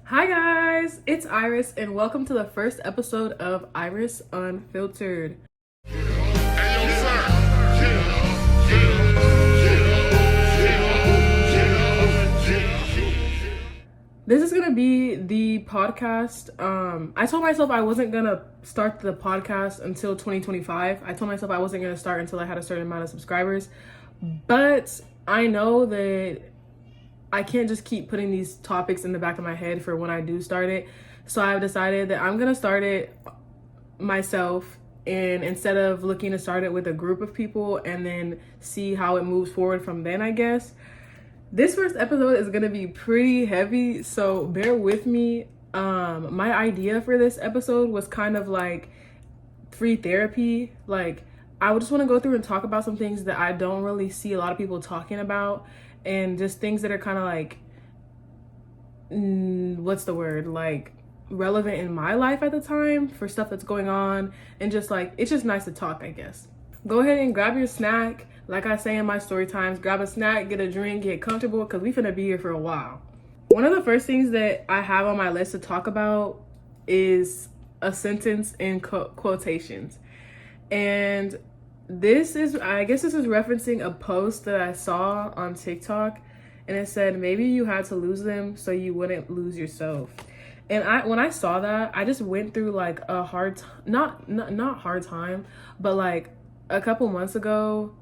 Hi guys, it's Iris and welcome to the first episode of Iris Unfiltered. This is gonna be the podcast. I told myself I wasn't gonna start the podcast until 2025. I told myself I wasn't gonna start until I had a certain amount of subscribers. But I know that I can't just keep putting these topics in the back of my head for when I do start it. So I've decided that I'm gonna start it myself, and instead of looking to start it with a group of people and then see how it moves forward from then, I guess. This first episode is gonna be pretty heavy, so bear with me. My idea for this episode was kind of like free therapy. Like, I would just want to go through and talk about some things that I don't really see a lot of people talking about, and just things that are kind of like, what's the word? Like, relevant in my life at the time for stuff that's going on, and just like, it's just nice to talk, I guess. Go ahead and grab your snack. Like I say in my story times, grab a snack, get a drink, get comfortable, because we finna be here for a while. One of the first things that I have on my list to talk about is a sentence in quotations. And I guess this is referencing a post that I saw on TikTok, and it said, maybe you had to lose them so you wouldn't lose yourself. And when I saw that, I just went through like a hard not hard time, but like a few months ago,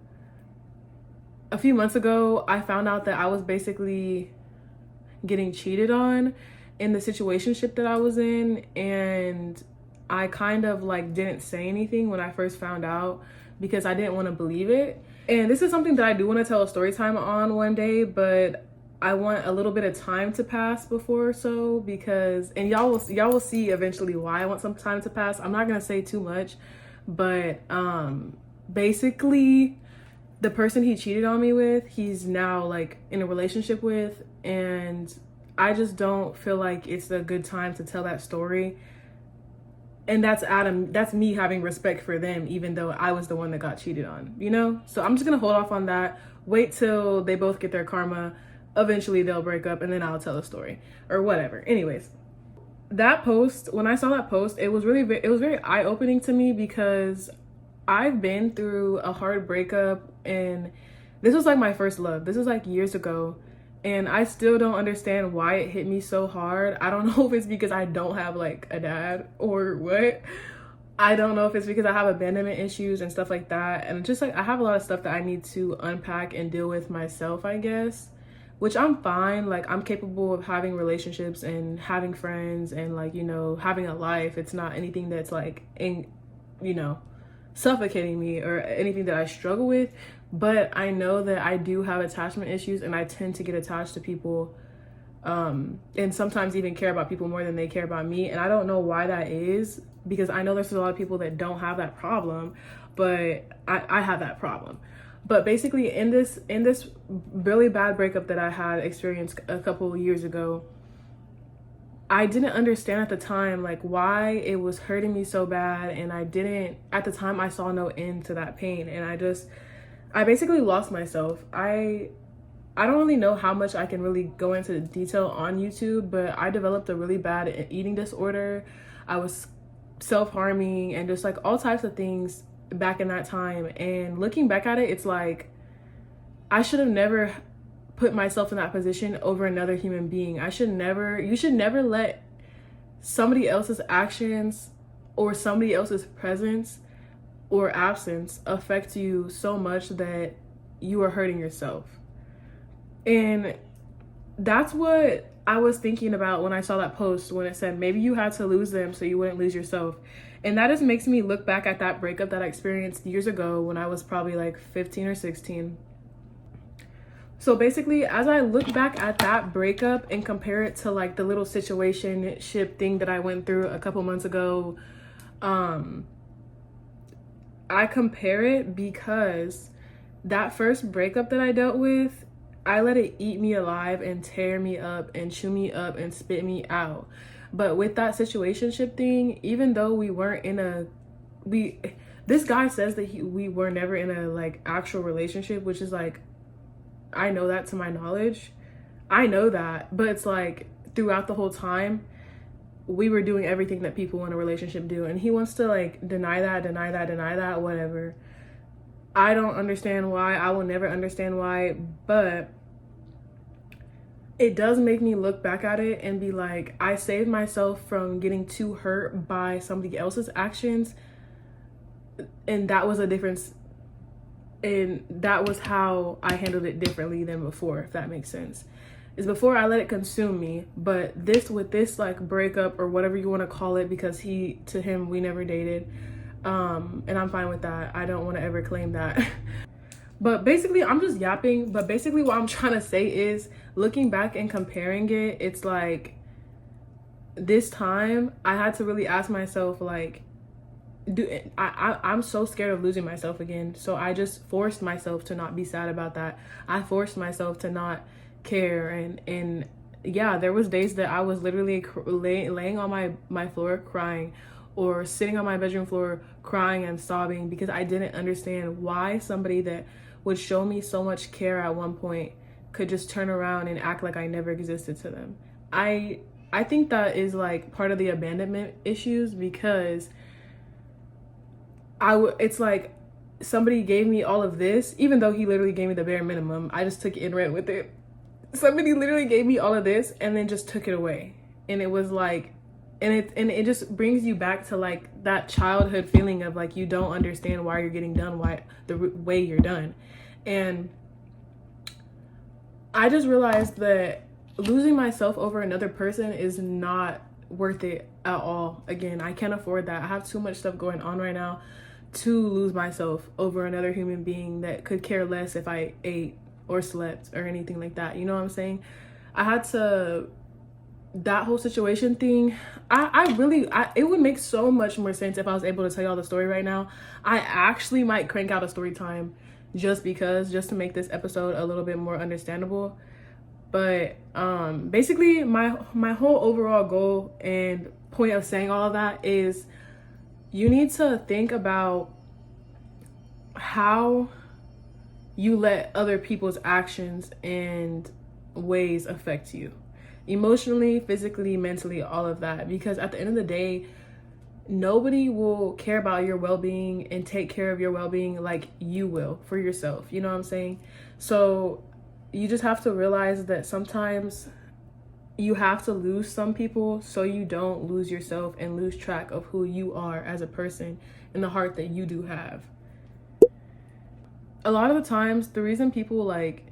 I found out that I was basically getting cheated on in the situationship that I was in, and I kind of like didn't say anything when I first found out because I didn't want to believe it. And this is something that I do want to tell a story time on one day, but I want a little bit of time to pass before so, because, and y'all will see eventually why I want some time to pass. I'm not gonna say too much, but basically the person he cheated on me with, he's now like in a relationship with, and I just don't feel like it's a good time to tell that story. And that's me having respect for them, even though I was the one that got cheated on, you know? So I'm just gonna hold off on that, wait till they both get their karma. Eventually they'll break up, and then I'll tell a story or whatever. Anyways, that post, when I saw that post, it was very eye-opening to me, because I've been through a hard breakup, and this was like my first love. This was like years ago, and I still don't understand why it hit me so hard. I don't know if it's because I don't have like a dad or what. I don't know if it's because I have abandonment issues and stuff like that, and just like I have a lot of stuff that I need to unpack and deal with myself, I guess, which I'm fine. Like, I'm capable of having relationships and having friends and like, you know, having a life. It's not anything that's like suffocating me or anything that I struggle with. But I know that I do have attachment issues, and I tend to get attached to people, and sometimes even care about people more than they care about me. And I don't know why that is, because I know there's a lot of people that don't have that problem, but I have that problem. But basically, in this really bad breakup that I had experienced a couple of years ago, I didn't understand at the time like why it was hurting me so bad, and at the time I saw no end to that pain, and I basically lost myself. I don't really know how much I can really go into detail on YouTube, but I developed a really bad eating disorder. I was self-harming and just like all types of things back in that time. And looking back at it, it's like I should have never put myself in that position over another human being. You should never let somebody else's actions or somebody else's presence or absence affect you so much that you are hurting yourself. And that's what I was thinking about when I saw that post, when it said maybe you had to lose them so you wouldn't lose yourself. And that just makes me look back at that breakup that I experienced years ago when I was probably like 15 or 16. So basically, as I look back at that breakup and compare it to like the little situationship thing that I went through a couple months ago, I compare it because that first breakup that I dealt with, I let it eat me alive and tear me up and chew me up and spit me out. But with that situationship thing, even though we weren't in this guy says that we were never in a like actual relationship, which is like, I know that to my knowledge. I know that, but it's like throughout the whole time, we were doing everything that people in a relationship do, and he wants to like deny that, whatever. I don't understand why. I will never understand why, but it does make me look back at it and be like, I saved myself from getting too hurt by somebody else's actions, and that was a difference, and that was how I handled it differently than before, if that makes sense. Is before I let it consume me, but this like breakup or whatever you want to call it, because to him we never dated, and I'm fine with that. I don't want to ever claim that. But basically, I'm just yapping. But basically what I'm trying to say is, looking back and comparing it, it's like this time I had to really ask myself, like, I'm so scared of losing myself again. So I just forced myself to not be sad about that. I forced myself to not care, and yeah, there was days that I was literally laying on my floor crying, or sitting on my bedroom floor crying and sobbing, because I didn't understand why somebody that would show me so much care at one point could just turn around and act like I never existed to them. I think that is like part of the abandonment issues, because it's like somebody gave me all of this, even though he literally gave me the bare minimum. I just took it and ran with it. Somebody literally gave me all of this and then just took it away. And it was like, and it just brings you back to like that childhood feeling of like, you don't understand why you're getting done, why the way you're done. And I just realized that losing myself over another person is not worth it at all. Again, I can't afford that. I have too much stuff going on right now to lose myself over another human being that could care less if I ate or slept or anything like that. You know what I'm saying? I had to, that whole situation thing, it would make so much more sense if I was able to tell y'all the story right now. I actually might crank out a story time just to make this episode a little bit more understandable. But basically my whole overall goal and point of saying all of that is, you need to think about how you let other people's actions and ways affect you emotionally, physically, mentally, all of that. Because at the end of the day, nobody will care about your well-being and take care of your well-being like you will for yourself. You know what I'm saying? So you just have to realize that sometimes you have to lose some people so you don't lose yourself and lose track of who you are as a person and the heart that you do have. A lot of the times, the reason people like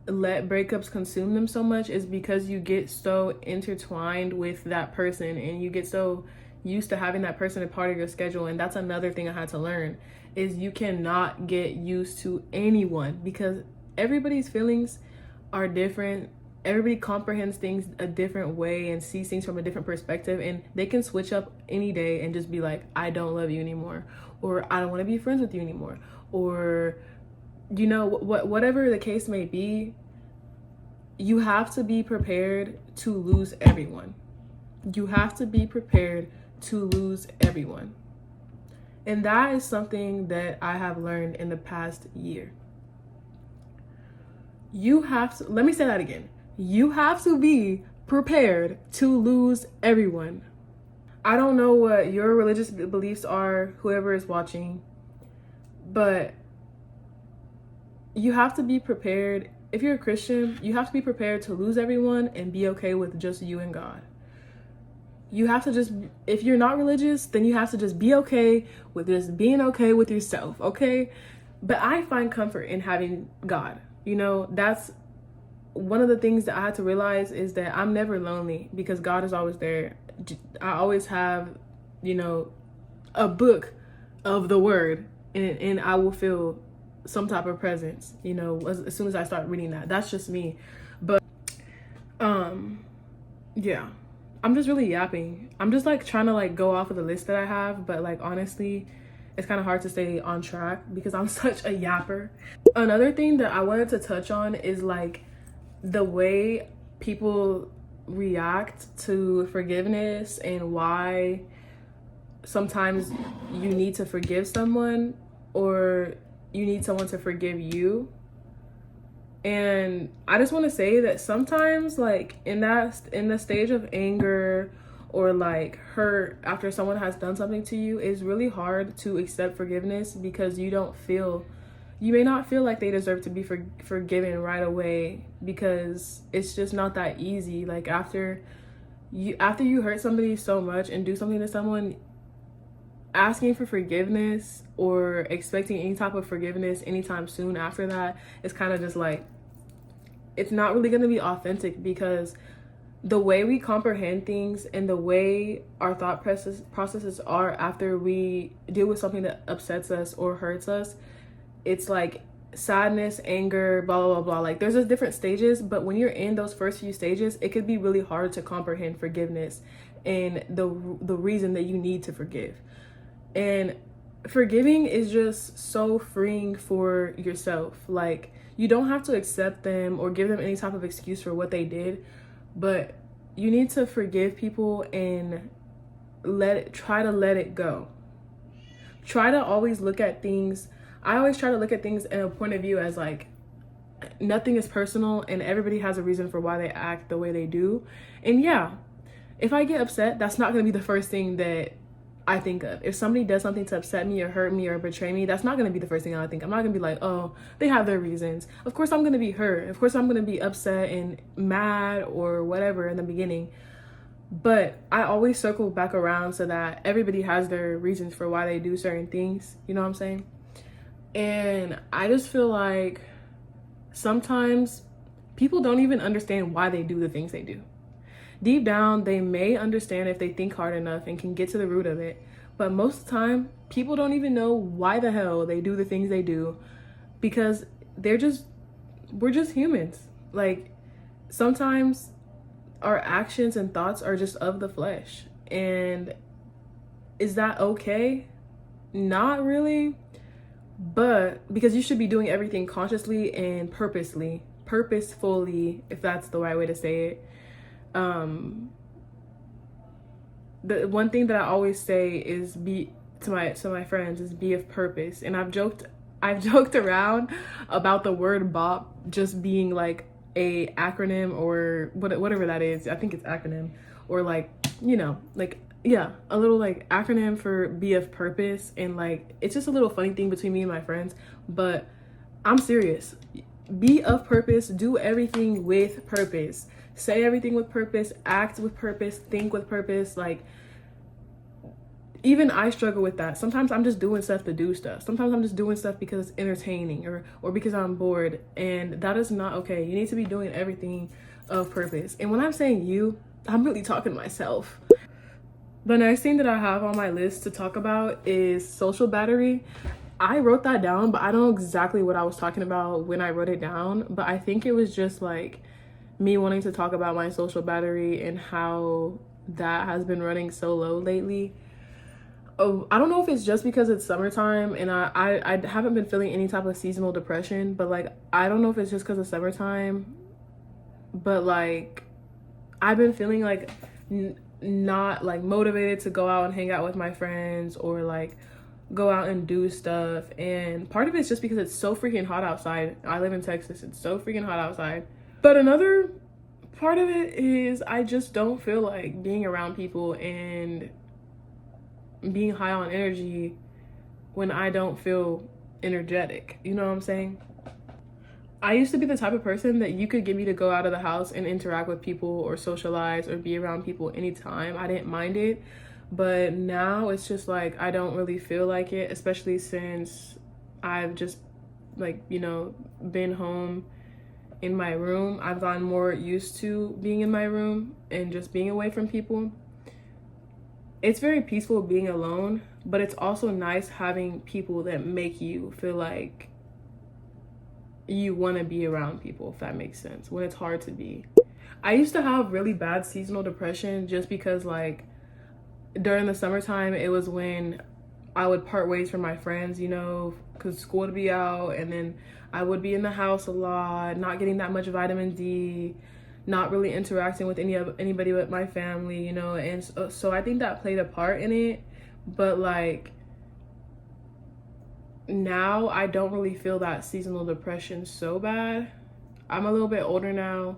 let breakups consume them so much is because you get so intertwined with that person, and you get so used to having that person a part of your schedule. And that's another thing I had to learn, is you cannot get used to anyone, because everybody's feelings are different. Everybody comprehends things a different way and sees things from a different perspective, and they can switch up any day and just be like, I don't love you anymore, or I don't want to be friends with you anymore, or you know, whatever the case may be. You have to be prepared to lose everyone. You have to be prepared to lose everyone. And that is something that I have learned in the past year. You have to, let me say that again. You have to be prepared to lose everyone. I don't know what your religious beliefs are, whoever is watching, but you have to be prepared. If you're a Christian, you have to be prepared to lose everyone and be okay with just you and God. You have to just, if you're not religious, then you have to just be okay with just being okay with yourself, okay? But I find comfort in having God. You know, that's one of the things that I had to realize, is that I'm never lonely because God is always there. I always have, you know, a book of the word, and I will feel some type of presence, you know, as soon as I start reading that. That's just me. But yeah, I'm just really yapping. I'm just like trying to like go off of the list that I have, but like honestly, it's kind of hard to stay on track because I'm such a yapper. Another thing that I wanted to touch on is like the way people react to forgiveness, and why sometimes you need to forgive someone, or you need someone to forgive you. And I just want to say that sometimes, like, in the stage of anger or like hurt after someone has done something to you, it's really hard to accept forgiveness because you may not feel like they deserve to be forgiven right away, because it's just not that easy. Like, after you hurt somebody so much and do something to someone, asking for forgiveness or expecting any type of forgiveness anytime soon after that is kind of just like, it's not really going to be authentic, because the way we comprehend things and the way our thought processes are after we deal with something that upsets us or hurts us, it's like sadness, anger, blah, blah, blah, blah. Like, there's just different stages, but when you're in those first few stages, it could be really hard to comprehend forgiveness and the reason that you need to forgive. And forgiving is just so freeing for yourself. Like, you don't have to accept them or give them any type of excuse for what they did, but you need to forgive people and try to let it go. Try to always look at things. I always try to look at things in a point of view as like, nothing is personal and everybody has a reason for why they act the way they do. And yeah, if I get upset, that's not going to be the first thing that I think of. If somebody does something to upset me or hurt me or betray me, that's not going to be the first thing I think. I'm not going to be like, oh, they have their reasons. Of course I'm going to be hurt. Of course I'm going to be upset and mad or whatever in the beginning. But I always circle back around so that everybody has their reasons for why they do certain things. You know what I'm saying? And I just feel like sometimes people don't even understand why they do the things they do. Deep down, they may understand if they think hard enough and can get to the root of it. But most of the time, people don't even know why the hell they do the things they do, because we're just humans. Like, sometimes our actions and thoughts are just of the flesh. And is that okay? Not really. But because you should be doing everything consciously and purposefully, if that's the right way to say it. The one thing that I always say is to my friends is be of purpose. And I've joked around about the word BOP just being like a acronym or whatever that is. I think it's acronym, or like, you know, like, yeah, a little like acronym for be of purpose. And like, it's just a little funny thing between me and my friends, but I'm serious. Be of purpose, do everything with purpose. Say everything with purpose, act with purpose, think with purpose. Like, even I struggle with that. Sometimes I'm just doing stuff to do stuff. Sometimes I'm just doing stuff because it's entertaining or because I'm bored. And that is not okay. You need to be doing everything of purpose. And when I'm saying you, I'm really talking to myself. The next thing that I have on my list to talk about is social battery. I wrote that down, but I don't know exactly what I was talking about when I wrote it down. But I think it was just like me wanting to talk about my social battery and how that has been running so low lately. Oh, I don't know if it's just because it's summertime and I haven't been feeling any type of seasonal depression, but like, I don't know if it's just because of summertime, but like, I've been feeling like not like motivated to go out and hang out with my friends or like go out and do stuff. And part of it's just because it's so freaking hot outside. I live in Texas. It's so freaking hot outside. But another part of it is I just don't feel like being around people and being high on energy when I don't feel energetic. You know what I'm saying? I used to be the type of person that you could get me to go out of the house and interact with people or socialize or be around people anytime. I didn't mind it. But now it's just like, I don't really feel like it, especially since I've just like, you know, been home in my room. I've gotten more used to being in my room and just being away from people. It's very peaceful being alone, but it's also nice having people that make you feel like you want to be around people, if that makes sense, when it's hard to be. I used to have really bad seasonal depression just because like during the summertime, it was when I would part ways from my friends, you know, because school would be out, and then I would be in the house a lot, not getting that much vitamin D, not really interacting with anybody but my family, you know. And so I think that played a part in it. But like now I don't really feel that seasonal depression so bad. I'm a little bit older now,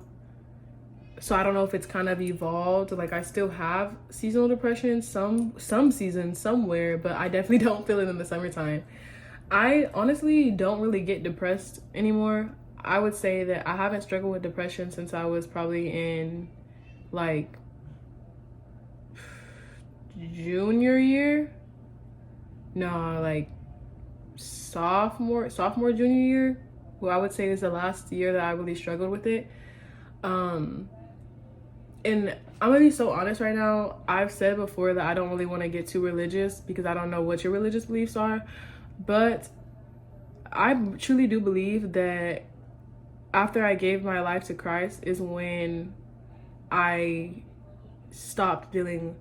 so I don't know if it's kind of evolved. Like, I still have seasonal depression some seasons somewhere, but I definitely don't feel it in the summertime. I honestly don't really get depressed anymore. I would say that I haven't struggled with depression since I was probably in like junior year. No, like sophomore junior year. Well, I would say is the last year that I really struggled with it. And I'm gonna be so honest right now. I've said before that I don't really want to get too religious because I don't know what your religious beliefs are, but I truly do believe that after I gave my life to Christ is when I stopped dealing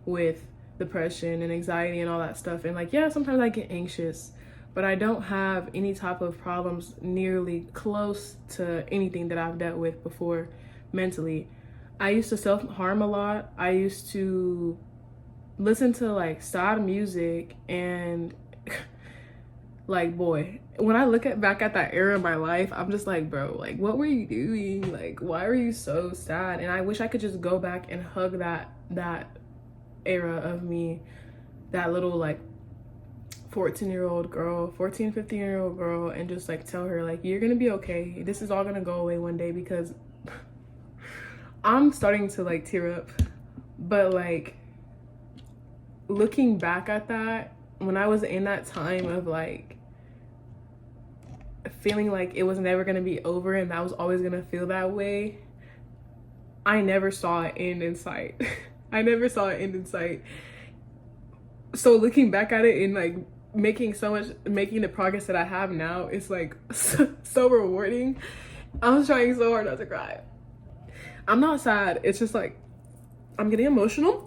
with depression and anxiety and all that stuff. And like, yeah, sometimes I get anxious, but I don't have any type of problems nearly close to anything that I've dealt with before mentally. I used to self-harm a lot. I used to listen to like sad music and like, boy, when I look back at that era of my life, I'm just like, bro, like, what were you doing? Like, why were you so sad? And I wish I could just go back and hug that era of me, that little like 15-year-old girl, and just like tell her like, you're gonna be okay. This is all gonna go away one day, because I'm starting to like tear up. But like, looking back at that, when I was in that time of like feeling like it was never gonna be over and I was always gonna feel that way, I never saw an end in sight. I never saw an end in sight. So looking back at it and like making the progress that I have now, it's like so rewarding. I'm trying so hard not to cry. I'm not sad. It's just like I'm getting emotional.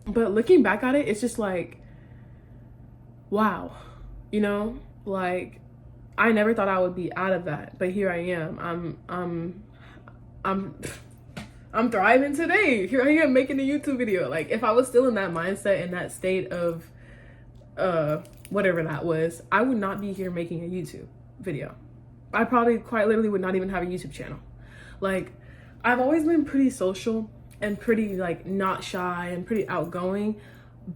But looking back at it, it's just like, wow, you know, like I never thought I would be out of that, but here I am. I'm thriving today. Here I am making a YouTube video. Like, if I was still in that mindset, in that state of whatever that was, I would not be here making a YouTube video. I probably quite literally would not even have a YouTube channel. Like, I've always been pretty social and pretty like not shy and pretty outgoing.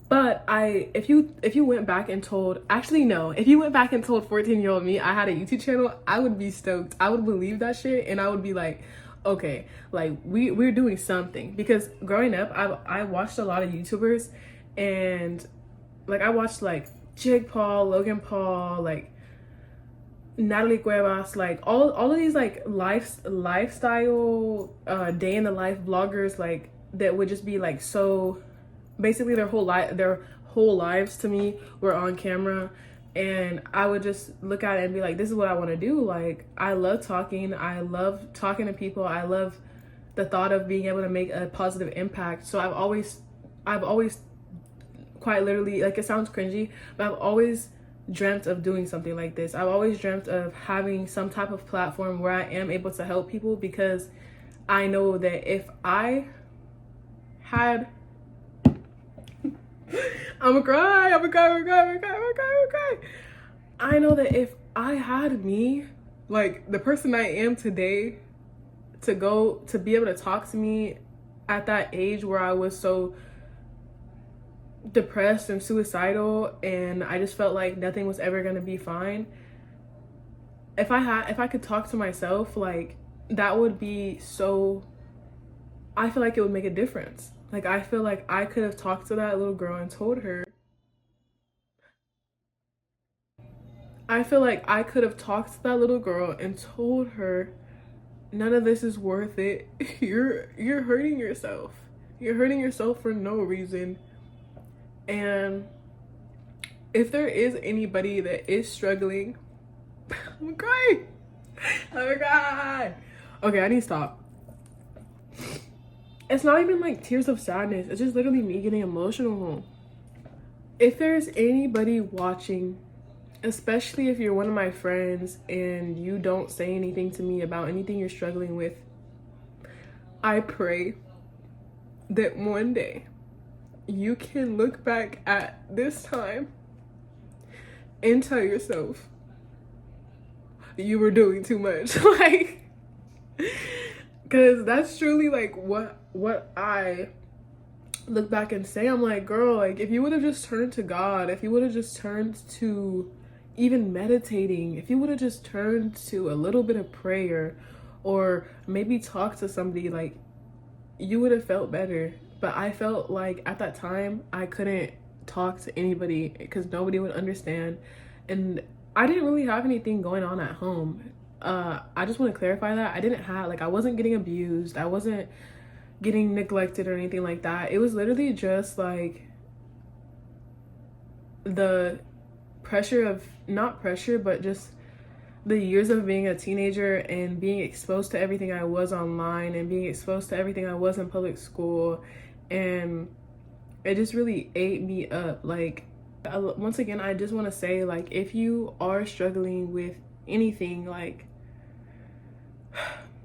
But if you went back and told, actually no, if you went back and told 14-year-old me I had a YouTube channel, I would be stoked. I would believe that shit, and I would be like, okay, like we're doing something. Because growing up, I watched a lot of YouTubers, and like I watched like Jake Paul, Logan Paul, like Natalie Cuevas, like all of these like lifestyle day in the life vloggers, like that would just be like, so basically their whole lives to me were on camera, and I would just look at it and be like, this is what I want to do. Like, I love talking to people. I love the thought of being able to make a positive impact. So I've always quite literally, like, it sounds cringy, but I've always dreamt of doing something like this. I've always dreamt of having some type of platform where I am able to help people, because I know that if I had I'm gonna cry. I know that if I had me, like the person I am today, to be able to talk to me at that age where I was so depressed and suicidal and I just felt like nothing was ever gonna be fine. If I could talk to myself, like, that would be so, I feel like it would make a difference. Like, I feel like I could have talked to that little girl and told her, none of this is worth it. You're hurting yourself. You're hurting yourself for no reason. And if there is anybody that is struggling, I'm crying. Oh my God. Okay, I need to stop. It's not even like tears of sadness. It's just literally me getting emotional. If there's anybody watching, especially if you're one of my friends and you don't say anything to me about anything you're struggling with, I pray that one day you can look back at this time and tell yourself you were doing too much. Like, Because that's truly like what I look back and say. I'm like, girl, like if you would have just turned to God, if you would have just turned to even meditating, if you would have just turned to a little bit of prayer, or maybe talk to somebody, like you would have felt better. But I felt like at that time I couldn't talk to anybody because nobody would understand, and I didn't really have anything going on at home. I just want to clarify that I didn't have, like, I wasn't getting abused, I wasn't getting neglected or anything like that. It was literally just like the pressure of, not pressure, but just the years of being a teenager and being exposed to everything I was online and being exposed to everything I was in public school, and it just really ate me up. Like, once again, I just want to say, like, if you are struggling with anything, like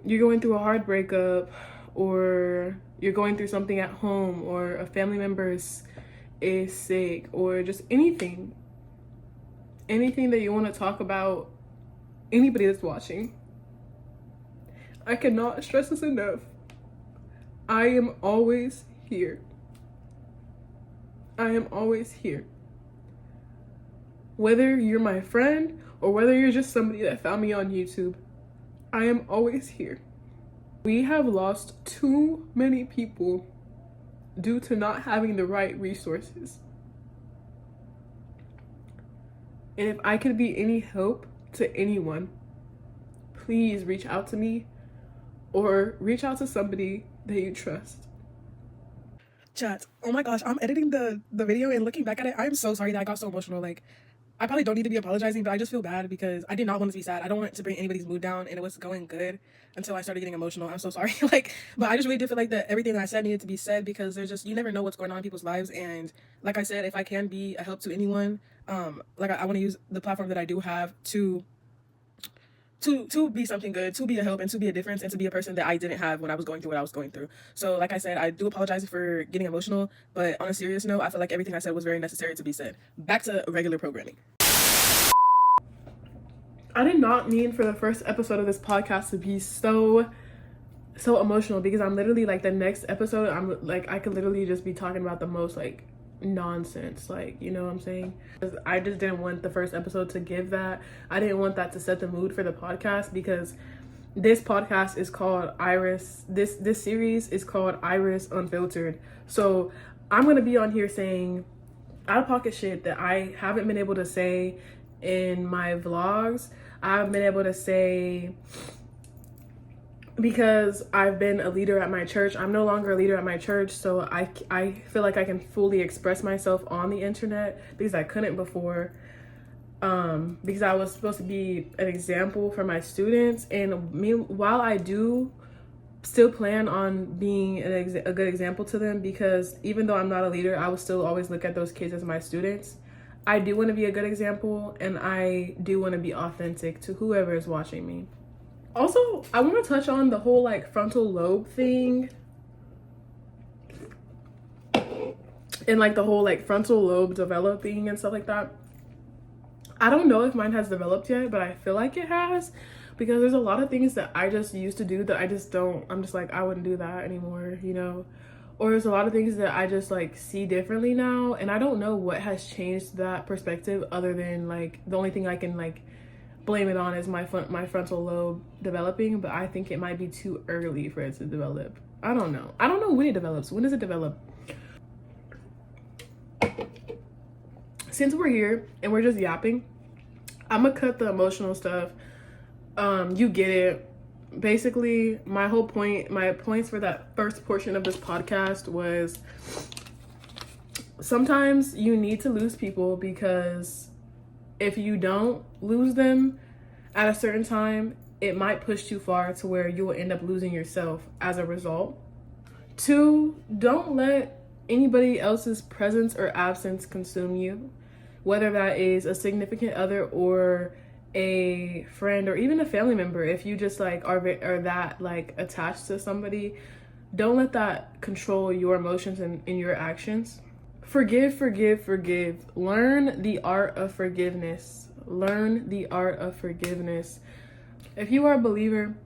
you're going through a hard breakup, or you're going through something at home, or a family member is sick, or just anything that you want to talk about, anybody that's watching, I cannot stress this enough. I am always here. I am always here. Whether you're my friend or whether you're just somebody that found me on YouTube, I am always here. We have lost too many people due to not having the right resources. And if I could be any help to anyone, please reach out to me or reach out to somebody that you trust. Chat, oh my gosh, I'm editing the video and looking back at it, I'm so sorry that I got so emotional. Like, I probably don't need to be apologizing, but I just feel bad because I did not want to be sad. I don't want it to bring anybody's mood down, and it was going good until I started getting emotional. I'm so sorry. Like, but I just really did feel like that everything that I said needed to be said, because there's just, you never know what's going on in people's lives. And like I said, if I can be a help to anyone, like I want to use the platform that I do have to be something good, to be a help, and to be a difference, and to be a person that I didn't have when I was going through what I was going through. So like I said, I do apologize for getting emotional, but on a serious note, I feel like everything I said was very necessary to be said. Back to regular programming. I did not mean for the first episode of this podcast to be so emotional, because I'm literally like, the next episode, I'm like, I could literally just be talking about the most like nonsense, like, you know what I'm saying? I just didn't want the first episode to give that. I didn't want that to set the mood for the podcast, because this podcast is called Iris, this series is called Iris Unfiltered. So I'm gonna be on here saying out of pocket shit that I haven't been able to say in my vlogs. I've been able to say because I've been a leader at my church. I'm no longer a leader at my church, so I feel like I can fully express myself on the internet, because I couldn't before, because I was supposed to be an example for my students. And while I do still plan on being a good example to them, because even though I'm not a leader, I will still always look at those kids as my students. I do want to be a good example, and I do want to be authentic to whoever is watching me. Also, I want to touch on the whole like frontal lobe thing, and like the whole like frontal lobe developing and stuff like that. I don't know if mine has developed yet, but I feel like it has, because there's a lot of things that I just used to do that I just don't, I'm just like, I wouldn't do that anymore, you know? Or there's a lot of things that I just like see differently now, and I don't know what has changed that perspective, other than like the only thing I can like blame it on is my frontal lobe developing. But I think it might be too early for it to develop. I don't know when it develops. When does it develop? Since we're here and we're just yapping, I'm gonna cut the emotional stuff. You get it. Basically, my points for that first portion of this podcast was, sometimes you need to lose people, because if you don't lose them at a certain time, it might push too far to where you will end up losing yourself as a result. 2, don't let anybody else's presence or absence consume you, whether that is a significant other or a friend or even a family member. If you just like are that like attached to somebody, don't let that control your emotions and your actions. Forgive. Learn the art of forgiveness. If you are a believer,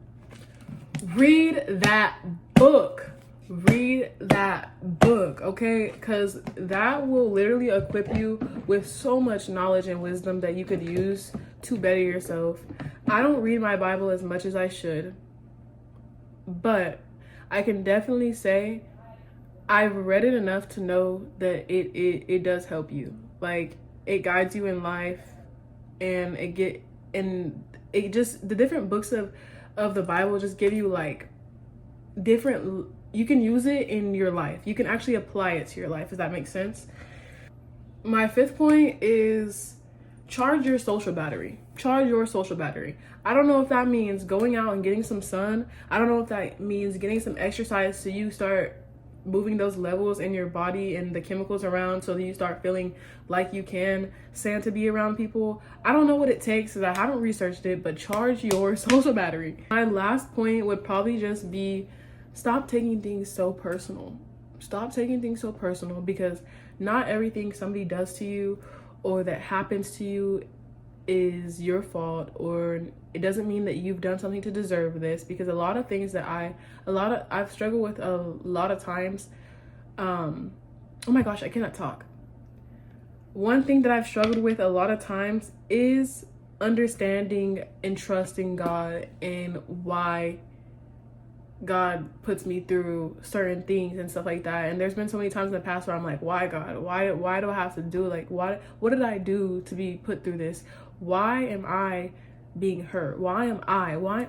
Read that book. Read that book, okay? Because that will literally equip you with so much knowledge and wisdom that you could use to better yourself. I don't read my Bible as much as I should, but I can definitely say I've read it enough to know that it does help you. Like, it guides you in life, and it just, the different books of the Bible just give you like different, you can use it in your life. You can actually apply it to your life. Does that make sense? My 5th point is charge your social battery. Charge your social battery. I don't know if that means going out and getting some sun. I don't know if that means getting some exercise so you start moving those levels in your body and the chemicals around so that you start feeling like you can stand to be around people. I don't know what it takes because I haven't researched it, but charge your social battery. My last point would probably just be stop taking things so personal. Stop taking things so personal, because not everything somebody does to you or that happens to you is your fault, or it doesn't mean that you've done something to deserve this. Because a lot of things that I've struggled with a lot of times, oh my gosh, I cannot talk. One thing that I've struggled with a lot of times is understanding and trusting God and why God puts me through certain things and stuff like that. And there's been so many times in the past where I'm like, why God? Why do I have to do it? Like, what did I do to be put through this? Why am I being hurt? Why am I? Why?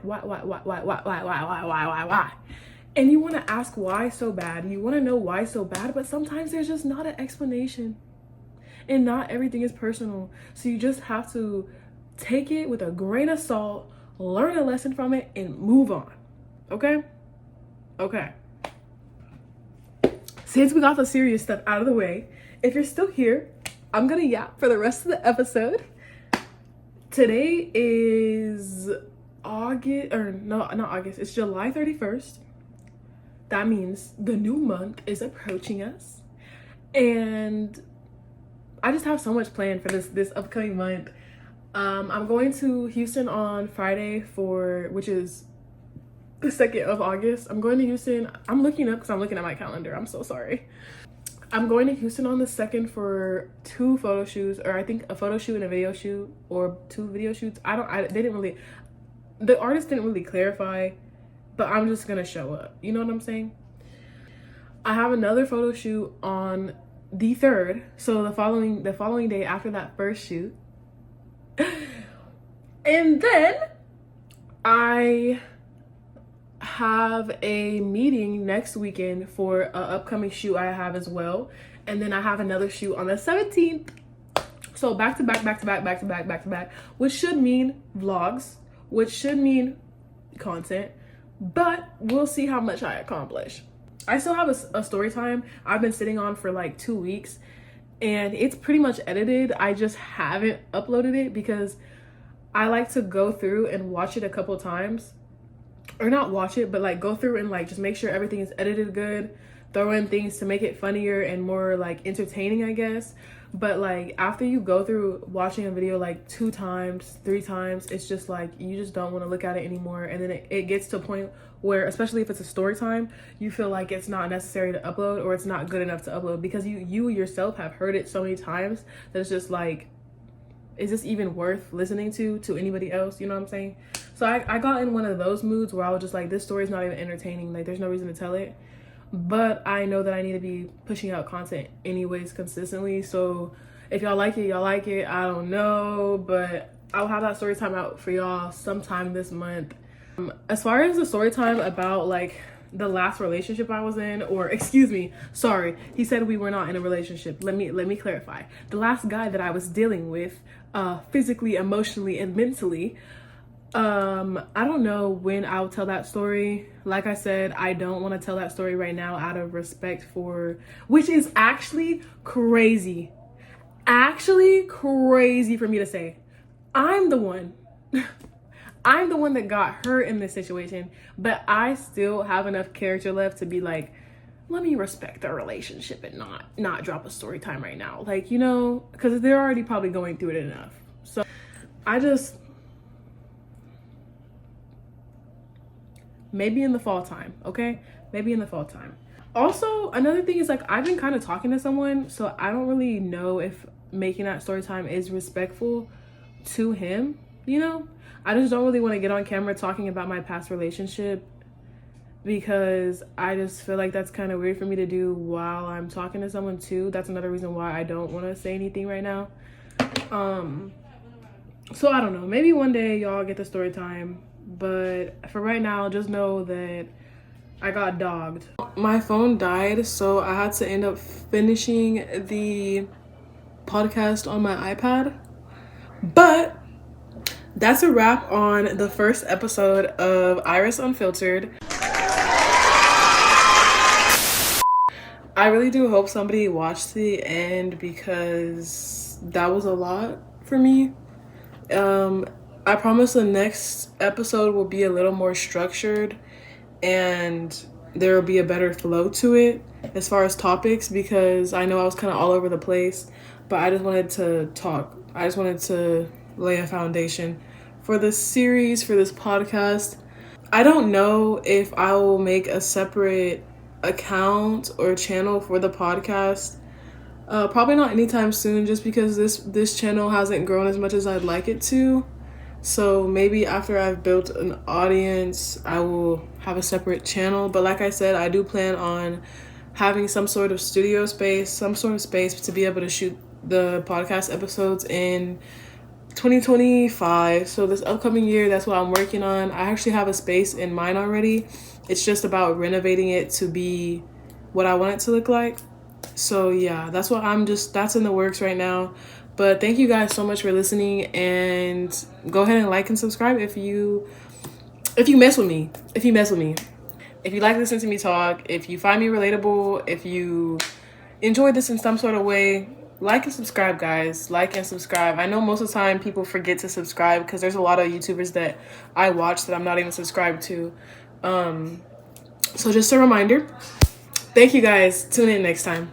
And you want to ask why so bad. You want to know why so bad, but sometimes there's just not an explanation. And not everything is personal. So you just have to take it with a grain of salt, learn a lesson from it, and move on. Okay? Okay. Since we got the serious stuff out of the way, if you're still here, I'm gonna yap for the rest of the episode. Today is August, or no, not August, it's July 31st. That means the new month is approaching us. And I just have so much planned for this upcoming month. I'm going to Houston on Friday which is the 2nd of August. I'm going to Houston. I'm looking up because I'm looking at my calendar. I'm so sorry. I'm going to Houston on the 2nd for 2 photo shoots, or I think a photo shoot and a video shoot, or 2 video shoots. The artist didn't really clarify, but I'm just gonna show up. You know what I'm saying? I have another photo shoot on the 3rd, so the following day after that first shoot. And then I have a meeting next weekend for an upcoming shoot I have as well. And then I have another shoot on the 17th. So back to back, which should mean vlogs, which should mean content, but we'll see how much I accomplish. I still have a story time I've been sitting on for like 2 weeks, and it's pretty much edited. I just haven't uploaded it because I like to go through and watch it a couple times, or not watch it, but like go through and like just make sure everything is edited good, throw in things to make it funnier and more like entertaining, I guess. But like after you go through watching a video like 2 times, 3 times, it's just like you just don't want to look at it anymore. And then it gets to a point where, especially if it's a story time, you feel like it's not necessary to upload, or it's not good enough to upload, because you yourself have heard it so many times that it's just like, is this even worth listening to anybody else? You know what I'm saying? So I got in one of those moods where I was just like, this story is not even entertaining. Like, there's no reason to tell it. But I know that I need to be pushing out content anyways consistently. So if y'all like it, y'all like it. I don't know, but I'll have that story time out for y'all sometime this month. As far as the story time about like the last relationship I was in, or excuse me, sorry, he said we were not in a relationship. Let me clarify. The last guy that I was dealing with, physically, emotionally, and mentally, I don't know when I'll tell that story. Like I said, I don't want to tell that story right now out of respect for, which is actually crazy for me to say. I'm the one that got hurt in this situation, but I still have enough character left to be like, let me respect the relationship and not drop a story time right now. Like, you know, because they're already probably going through it enough. So maybe in the fall time, okay? Maybe in the fall time. Also, another thing is, like, I've been kind of talking to someone, so I don't really know if making that story time is respectful to him, you know? I just don't really want to get on camera talking about my past relationship because I just feel like that's kind of weird for me to do while I'm talking to someone too. That's another reason why I don't want to say anything right now. So I don't know, maybe one day y'all get the story time, but for right now, just know that I got dogged. My phone died, so I had to end up finishing the podcast on my iPad. But that's a wrap on the first episode of Iris Unfiltered. I really do hope somebody watched the end because that was a lot for me. I promise the next episode will be a little more structured and there will be a better flow to it as far as topics, because I know I was kind of all over the place, but I just wanted to talk. I just wanted to lay a foundation for this series, for this podcast. I don't know if I will make a separate account or channel for the podcast. Probably not anytime soon, just because this channel hasn't grown as much as I'd like it to. So maybe after I've built an audience, I will have a separate channel. But like I said, I do plan on having some sort of studio space, some sort of space to be able to shoot the podcast episodes in 2025. So this upcoming year, that's what I'm working on. I actually have a space in mind already. It's just about renovating it to be what I want it to look like. So yeah, that's in the works right now. But thank you guys so much for listening, and go ahead and like and subscribe if you mess with me. If you like listening to me talk, if you find me relatable, if you enjoy this in some sort of way, like and subscribe, guys. Like and subscribe. I know most of the time people forget to subscribe because there's a lot of YouTubers that I watch that I'm not even subscribed to. So just a reminder. Thank you guys. Tune in next time.